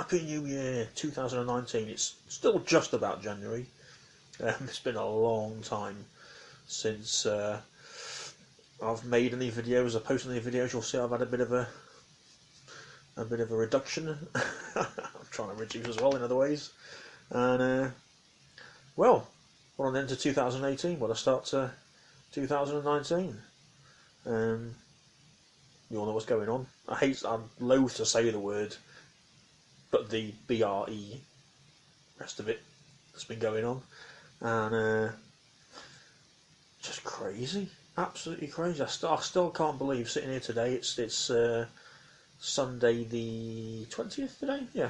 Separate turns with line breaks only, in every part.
Happy New Year 2019. It's still just about January. It's been a long time since I've made any videos or posted any videos. You'll see I've had a bit of a reduction. I'm trying to reduce as well in other ways. And well, we're on into 2018. What a start to 2019. You all know what's going on. I'm loath to say the word, but the BRE, rest of it, that's been going on, and just crazy, absolutely crazy. I still can't believe sitting here today. It's Sunday the 20th today, yeah,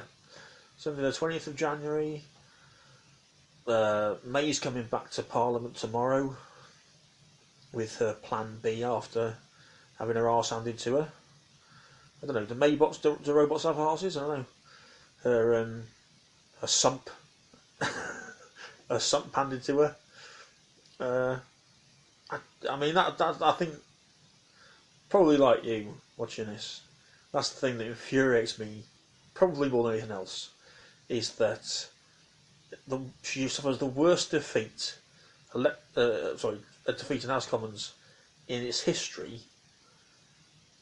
Sunday the 20th of January. May's coming back to Parliament tomorrow with her Plan B after having her arse handed to her. I don't know. Do Maybots, do robots have arses? I don't know. Her sump, her sump handed to her. I mean that I think probably like you watching this. That's the thing that infuriates me, probably more than anything else, is that she suffers the worst defeat, a defeat in House of Commons in its history,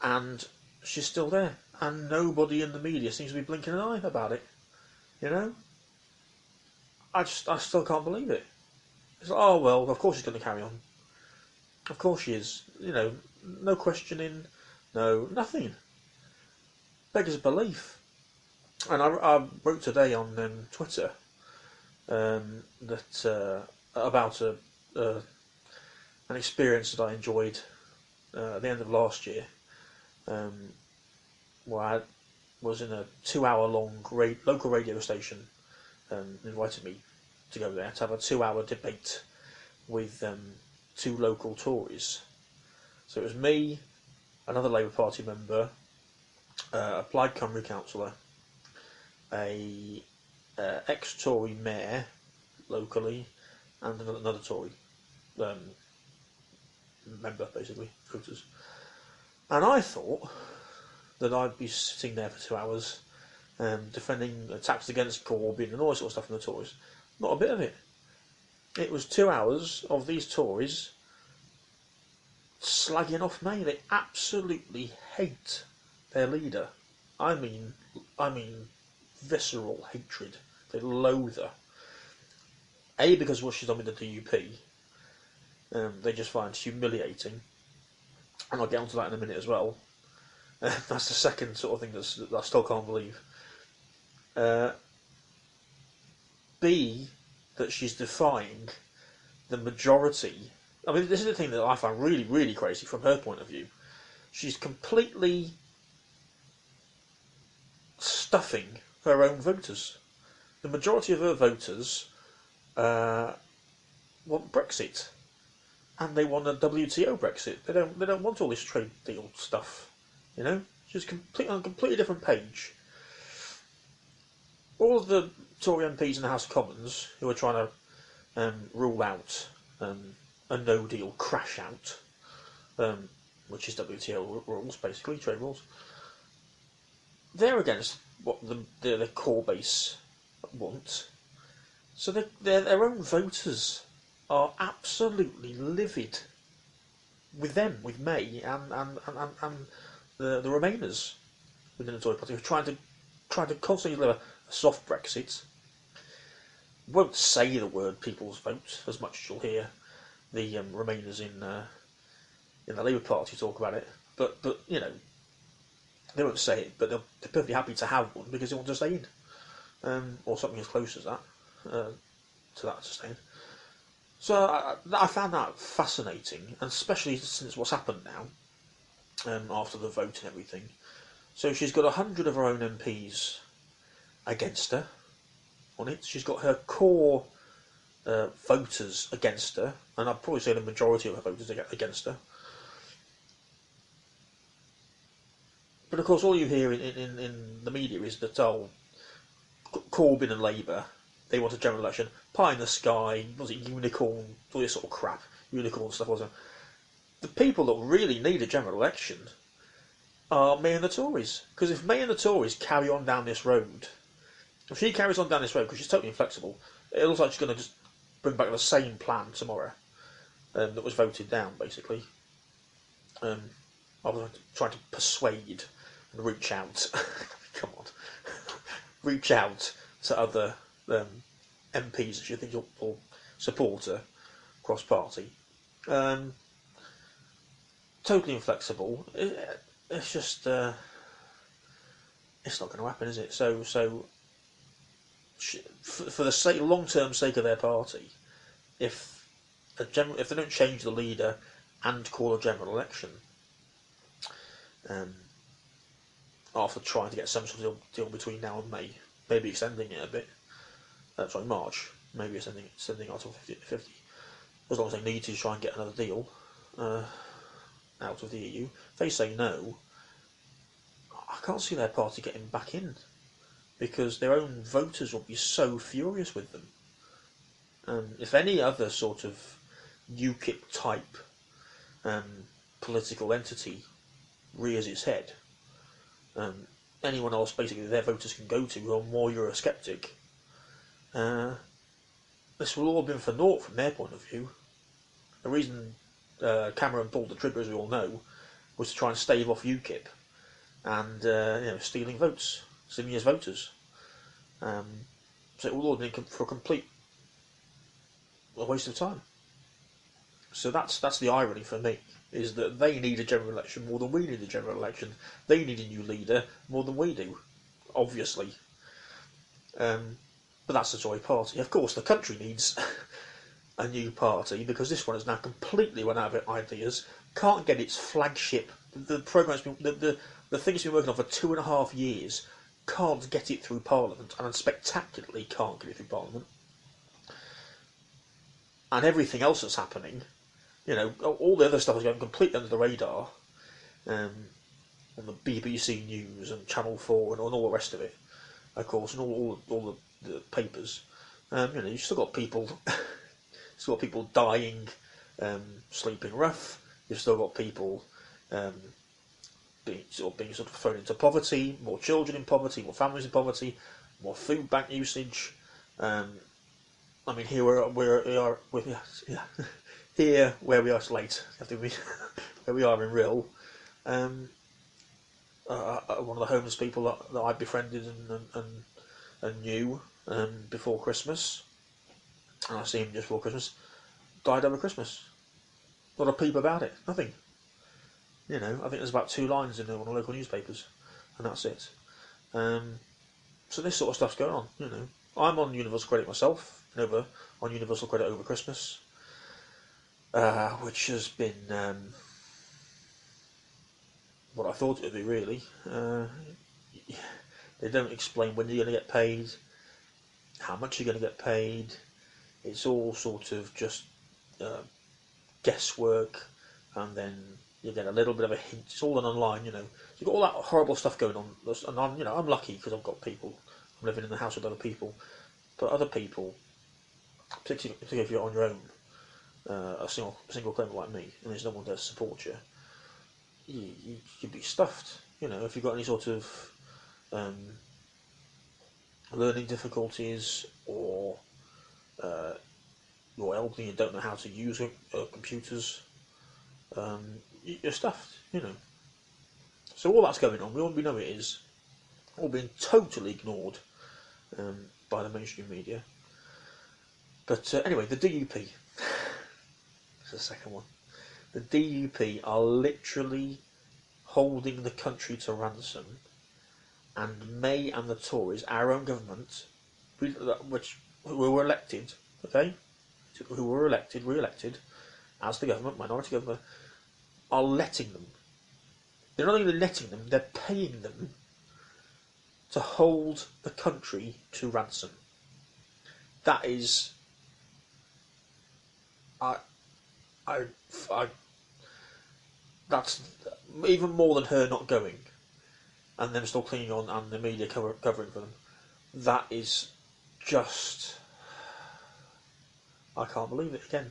and she's still there, and nobody in the media seems to be blinking an eye about it. You know, I still can't believe it. It's like, oh well, of course she's going to carry on. Of course she is. You know, no questioning, no nothing. Beggars belief. And I wrote today on Twitter that about an experience that I enjoyed at the end of last year. Where I was in a 2-hour-long local radio station, invited me to go there to have a 2-hour debate with 2 local Tories. So it was me, another Labour Party member, a Plaid Cymru councillor, a ex-Tory mayor locally, and another Tory member, basically, voters. And I thought that I'd be sitting there for 2 hours defending attacks against Corbyn and all that sort of stuff from the Tories. Not a bit of it. It was 2 hours of these Tories slagging off May. They absolutely hate their leader. I mean visceral hatred. They loathe her. A, because of what she's done with the DUP. They just find humiliating. And I'll get onto that in a minute as well. That's the second sort of thing that I still can't believe. B, that she's defying the majority. I mean, this is the thing that I find really, really crazy from her point of view. She's completely stuffing her own voters. The majority of her voters want Brexit, and they want a WTO Brexit. They don't want all this trade deal stuff. You know, she's on a completely different page. All of the Tory MPs in the House of Commons who are trying to rule out a no-deal crash out, which is WTO rules, basically, trade rules, they're against what the core base want. So their own voters are absolutely livid with them, with May, and the Remainers within the Tory party who are trying to constantly deliver a soft Brexit. Won't say the word people's vote as much as you'll hear the Remainers in the Labour Party talk about it, but you know, they won't say it, but they're perfectly happy to have one because they want to stay in, or something as close as that, to that to stay in. So I found that fascinating, and especially since what's happened now, after the vote and everything. So she's got 100 of her own MPs against her on it. She's got her core voters against her, and I'd probably say the majority of her voters against her. But of course, all you hear in the media is that, oh, Corbyn and Labour, they want a general election, pie in the sky, was it unicorn, all this sort of crap, unicorn stuff, wasn't it? The people that really need a general election are May and the Tories. Because if May and the Tories carry on down this road, If she carries on down this road, because she's totally inflexible, it looks like she's going to just bring back the same plan tomorrow that was voted down, basically. Rather than trying to persuade and reach out. Come on. Reach out to other MPs that you think will support her cross-party. Totally inflexible. It's just... it's not going to happen, is it? So for the long-term sake of their party, if they don't change the leader and call a general election, after trying to get some sort of deal between now and May, maybe extending it a bit, March, maybe extending out to 50, as long as they need to try and get another deal out of the EU. If they say no, I can't see their party getting back in, because their own voters will be so furious with them. If any other sort of UKIP type political entity rears its head, anyone else basically their voters can go to who are more Eurosceptic, this will all have been for naught from their point of view. The reason Cameron pulled the trigger, as we all know, was to try and stave off UKIP and stealing votes, stealing his voters. So it will all have been for a complete waste of time. So that's the irony for me, is that they need a general election more than we need a general election. They need a new leader more than we do, obviously. But that's the Tory party. Of course, the country needs a new party, because this one has now completely run out of ideas, can't get its flagship, the thing it's been working on for 2.5 years, can't get it through Parliament, and spectacularly can't get it through Parliament. And everything else that's happening, all the other stuff is going completely under the radar, on the BBC News and Channel 4 and all the rest of it, of course, and all the papers. You've still got people, dying, sleeping rough. You've still got people being thrown into poverty, more children in poverty, more families in poverty, more food bank usage. Here where we are late, where we are in Rhyl, one of the homeless people that I befriended and knew before Christmas, and I see him just before Christmas, died over Christmas. Not a peep about it, nothing. I think there's about 2 lines in one of the local newspapers, and that's it. So this sort of stuff's going on. I'm on universal credit myself, on universal credit over Christmas, which has been what I thought it would be, really. They don't explain when you're going to get paid, how much you're going to get paid. It's all sort of just guesswork, and then you get a little bit of a hint. It's all done online, You've got all that horrible stuff going on, and I'm lucky because I've got people. I'm living in the house with other people, but other people, particularly if you're on your own, a single claimant like me, and there's no one there to support you, you'd be stuffed. If you've got any sort of learning difficulties, or you're elderly and don't know how to use computers, you're stuffed. So all that's going on, we know it is, all being totally ignored by the mainstream media. But anyway, the DUP. It's the second one. The DUP are literally holding the country to ransom, and May and the Tories, our own government, who were elected, re-elected as the government, minority government, are letting them. They're not only letting them, they're paying them to hold the country to ransom. That is, that's even more than her not going, and them still clinging on, and the media covering for them. That is just, I can't believe it. Again,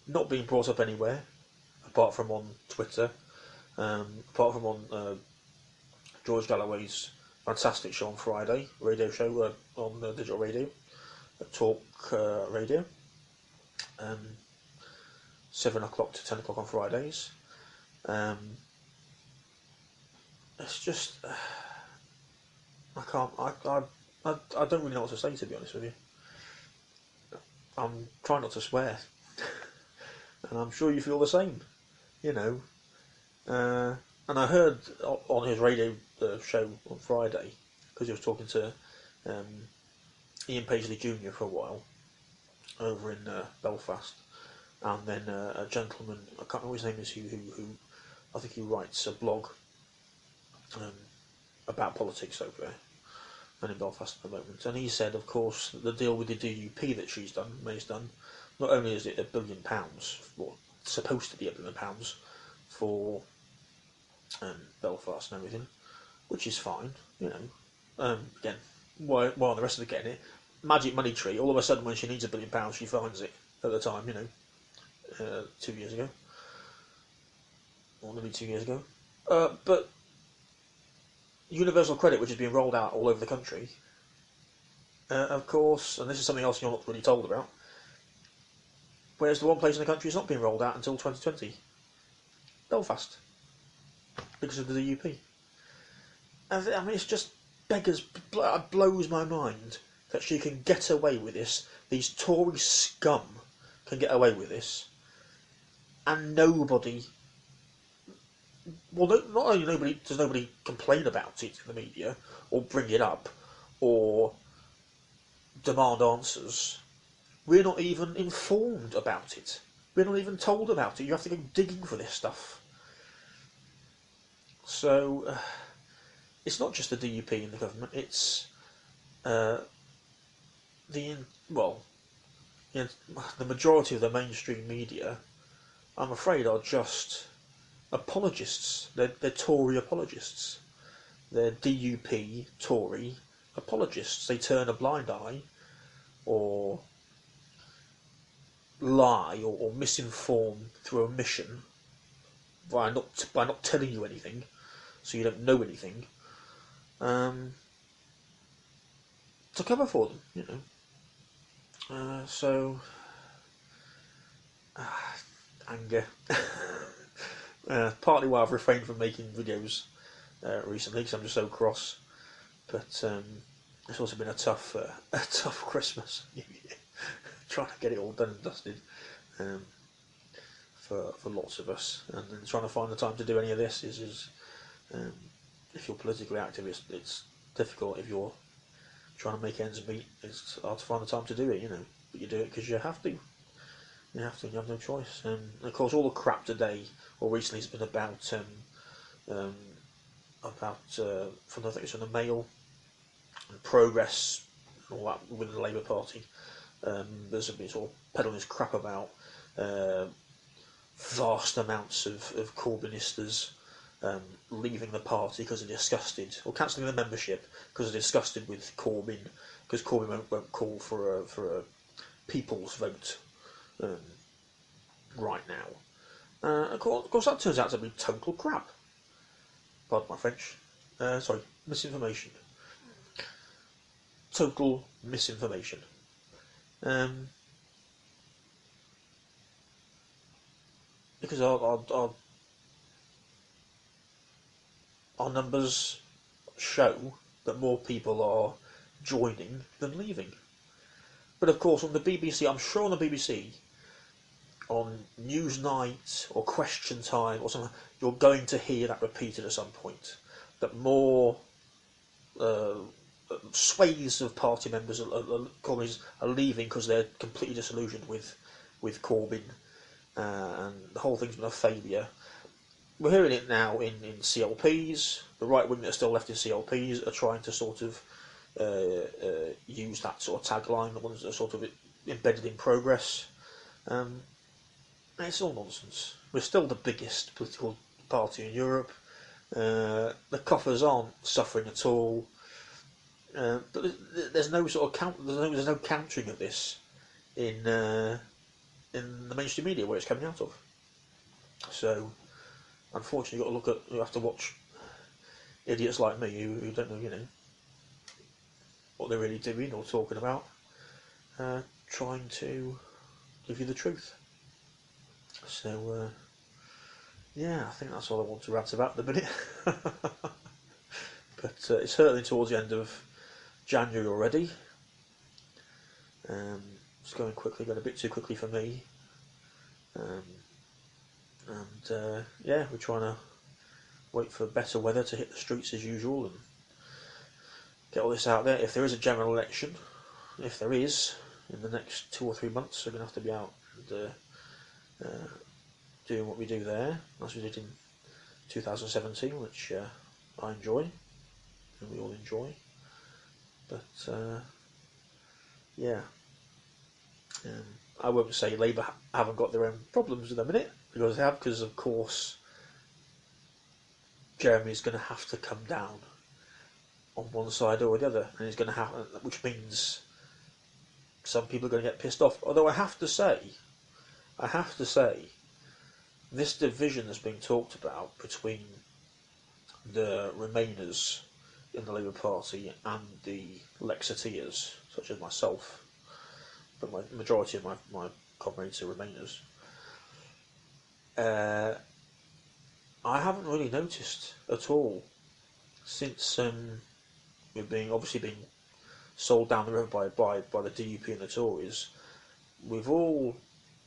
not being brought up anywhere, apart from on Twitter, apart from on George Galloway's fantastic show on Friday, radio show on digital radio, Talk Radio, 7 o'clock to 10 o'clock on Fridays. It's just I can't. I don't really know what to say, to be honest with you. I'm trying not to swear, and I'm sure you feel the same. You know, and I heard on his radio show on Friday, because he was talking to Ian Paisley Jr. for a while over in Belfast, and then a gentleman, I can't remember his name is, who I think he writes a blog about politics over there and in Belfast at the moment. And he said, of course, the deal with the DUP that May's done, not only is it £1 billion, or supposed to be £1 billion for Belfast and everything, which is fine, you know. Again, while the rest of them getting it, magic money tree. All of a sudden, when she needs £1 billion, she finds it at the time, you know, 2 years ago, or maybe 2 years ago. But universal credit, which is being rolled out all over the country, of course, and this is something else you're not really told about. Whereas the one place in the country it's not being rolled out until 2020, Belfast, because of the DUP. I mean, it's just beggars, blows my mind that she can get away with this. These Tory scum can get away with this, and nobody. Well, not only does nobody complain about it in the media, or bring it up, or demand answers. We're not even informed about it. We're not even told about it. You have to go digging for this stuff. So, it's not just the DUP in the government. It's the majority of the mainstream media, I'm afraid, are just apologists. They're Tory apologists. They're DUP Tory apologists. They turn a blind eye, or lie, or misinform through omission by not telling you anything, so you don't know anything, to cover for them, you know. Anger. Partly why I've refrained from making videos recently, because I'm just so cross. But it's also been a tough Christmas, New Year, trying to get it all done and dusted for lots of us, and then trying to find the time to do any of this is if you're politically active, it's difficult. If you're trying to make ends meet, it's hard to find the time to do it, you know. But you do it because you have to. You have to. You have no choice. And of course, all the crap today or recently has been about from the Mail and Progress and all that within the Labour Party. There's been sort of peddling this crap about vast amounts of Corbynistas leaving the party because they're disgusted, or cancelling the membership because they're disgusted with Corbyn, because Corbyn won't call for a people's vote right now. Of course, that turns out to be total crap. Pardon my French. Sorry, misinformation. Total misinformation. Because our numbers show that more people are joining than leaving. But of course, on the BBC, I'm sure on the BBC, on Newsnight or Question Time or something, you're going to hear that repeated at some point. That more swathes of party members are leaving because they're completely disillusioned with Corbyn, and the whole thing's been a failure. We're hearing it now in CLPs. The right wing that are still left in CLPs are trying to sort of use that sort of tagline, the ones that are sort of embedded in Progress. It's all nonsense. We're still the biggest political party in Europe. The coffers aren't suffering at all. But there's no sort of there's no countering of this in the mainstream media where it's coming out of. So, unfortunately, you have to watch idiots like me who don't know, you know, what they're really doing or talking about, trying to give you the truth. So, yeah, I think that's all I want to rant about at the minute. But it's hurtling towards the end of January already. It's going quickly, going a bit too quickly for me. Yeah, we're trying to wait for better weather to hit the streets as usual and get all this out there. If there is a general election, if there is, in the next 2 or 3 months, we're going to have to be out and doing what we do there, as we did in 2017, which I enjoy, and we all enjoy. But yeah, I won't say Labour haven't got their own problems at the minute, because they have, because of course Jeremy's going to have to come down on one side or the other, and he's going to have, which means some people are going to get pissed off. Although I have to say, this division that's being talked about between the Remainers in the Labour Party and the Lexiteers, such as myself, but my majority of my comrades are Remainers. I haven't really noticed at all since we're obviously being sold down the road by the DUP and the Tories. We're all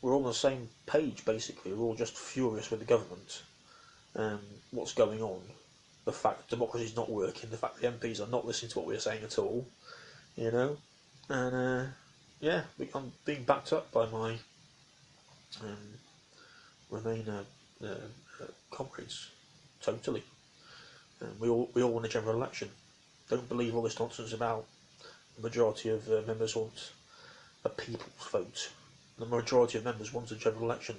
on the same page basically. We're all just furious with the government, what's going on, the fact democracy's not working, the fact the MPs are not listening to what we're saying at all, and yeah, I'm being backed up by my Remainer comrades, totally. We all want a general election. Don't believe all this nonsense about the majority of members want a people's vote. The majority of members want a general election.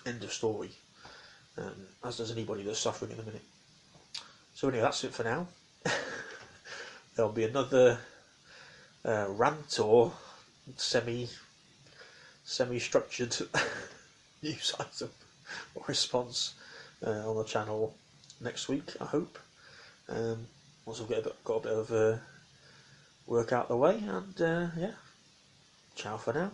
End of story. As does anybody that's suffering in a minute. So anyway, that's it for now. There'll be another rant or semi-structured news item or response on the channel next week, I hope. Once I've got a bit of work out the way, and yeah, ciao for now.